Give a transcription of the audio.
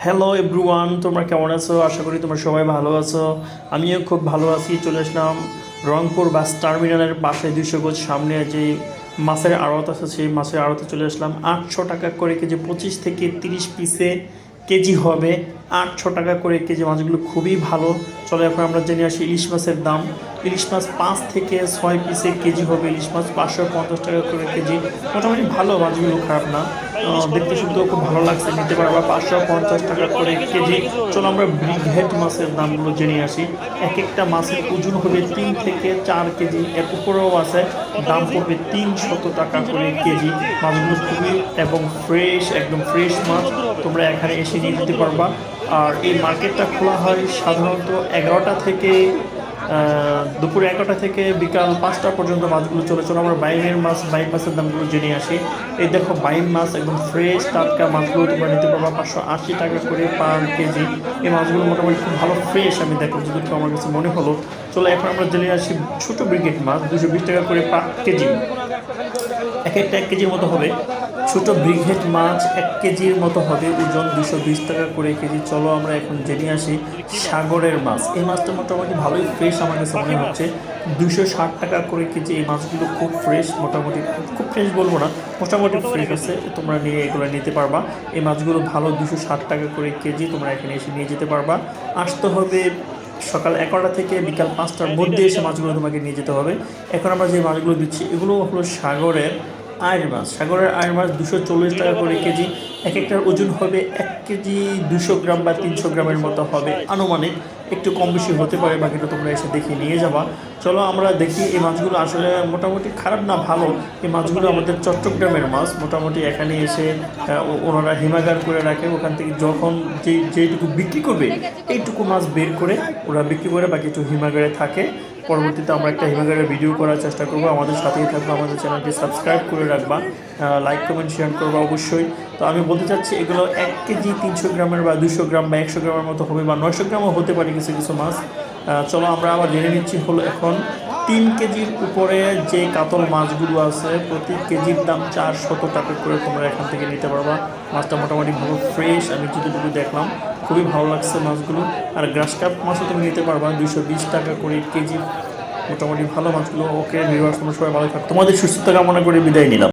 Hello everyone, তোমরা কেমন আছো? আশা করি তোমরা সবাই ভালো আছো। আমিও খুব ভালো আছি। চলে আসলাম রংপুর বাস টার্মিনালের পাশে 200 গজ সামনে যে মাছের আড়ত আছে, সেই মাছের আড়তে চলে আসলাম। 800 টাকা করে কেজি, 25 থেকে 30 পিসে কেজি হবে। 800 টাকা করে কেজি, মাছগুলো খুবই ভালো। চলো এখন আমরা জেনে আসি ইলিশ মাছের দাম। ইলিশ মাছ 5 থেকে 6 পিসে কেজি হবে। ইলিশ মাছ 550 টাকা করে কেজি, মোটামুটি ভালো, মাছগুলো খারাপ না। দেখতে শুনতেও খুব ভালো লাগছে, নিতে পারবা। 550 টাকা করে কেজি। চলো আমরা ব্রিগহেড মাছের দামগুলো জেনে আসি। এক একটা মাছের ওজন হবে 3 থেকে 4 কেজি, এর উপরেও আছে। দাম পড়বে 300 টাকা করে কেজি। মাছগুলো খুবই এবং ফ্রেশ, একদম ফ্রেশ মাছ। তোমরা এখানে এসে নিয়ে যেতে পারবা। আর এই মার্কেটটা খোলা হয় সাধারণত 11টা থেকে দুপুর 11টা থেকে বিকাল 5টা পর্যন্ত মাছগুলো চলে। চলো আমরা বাইমের মাছ, বাইম মাছের দামগুলো জেনে আসি। এই দেখো বাইম মাছ, একদম ফ্রেশ টাটকা মাছগুলো তোমরা নিতে পারবা 580 টাকা করে পার কেজি। এই মাছগুলো মোটামুটি খুব ভালো ফ্রেশ, আমি দেখো যতটুকু আমার কাছে মনে হলো। চলো এখন আমরা জেনে আসি ছোটো ব্রিগেড মাছ, 220 টাকা করে পার কেজি। এক একটা 1 কেজির মতো হবে। ছোট ব্রিগেড মাছ 1 কেজির মতো হবে, ওজন 220 টাকা করে কেজি। চলো আমরা এখন জেনে আসি সাগরের মাছ। এই মাছটা মোটামুটি ভালোই ফ্রেশ আমার কাছে মনে হচ্ছে, 260 টাকা করে কেজি। এই মাছগুলো খুব ফ্রেশ, মোটামুটি খুব ফ্রেশ বলবো না, মোটামুটি ফ্রেশ আছে। তোমরা নিয়ে এগুলো নিতে পারবা। এই মাছগুলো ভালো, 260 টাকা করে কেজি। তোমরা এখানে এসে নিয়ে যেতে পারবা। আসতে হবে সকাল 11টা থেকে বিকাল 5টার মধ্যে এসে মাছগুলো তোমাকে নিয়ে যেতে হবে। এখন আমরা যে মাছগুলো দিচ্ছি এগুলো হলো সাগরের আয়ের মাছ। সাগরের আয়ের মাছ 240 টাকা করে কেজি। এক একটার ওজন হবে 1 কেজি 200 গ্রাম বা 300 গ্রামের মতো হবে আনুমানিক। একটু কম বেশি হতে পারে, বাকিটা তোমরা এসে দেখে নিয়ে যাবা। চলো আমরা দেখি এই মাছগুলো আসলে মোটামুটি খারাপ না, ভালো। এই মাছগুলো আমাদের চট্টগ্রামের মাছ। মোটামুটি এখানে এসে ওনারা হিমাগার করে রাখে, ওখান থেকে যখন যেইটুকু বিক্রি করবে এইটুকু মাছ বের করে ওরা বিক্রি করে, বাকি একটু হিমাগারে থাকে। পরবর্তীতে আমরা একটা হিমাগারের ভিডিও করার চেষ্টা করবো। আমাদের সাথেই থাকবো, আমাদের চ্যানেলটি সাবস্ক্রাইব করে রাখবা, লাইক কমেন্ট শেয়ার করবা অবশ্যই। তো আমি বলতে চাচ্ছি এগুলো 1 কেজি 300 গ্রামের বা 200 গ্রাম বা 100 গ্রামের মতো হবে, বা 900 গ্রামও হতে পারে কিছু কিছু মাছ। চলো আমরা আবার জেনে নিচ্ছি হলো এখন 3 কেজির উপরে যে কাতল মাছগুলো আছে, প্রতি কেজির দাম 400 টাকা করে। তোমরা এখান থেকে নিতে পারবা। মাছটা মোটামুটি ভালো ফ্রেশ, আমি যতটুকু দেখলাম খুবই ভালো লাগছে মাছগুলো। আর গ্রাস কাপ মাছও তুমি নিতে পারবা 220 টাকা করে কেজি, মোটামুটি ভালো মাছগুলো। ওকে ভিউয়ার্স, তোমরা সবাই ভালো থাকো, তোমাদের সুস্থতা কামনা করে বিদায় নিলাম।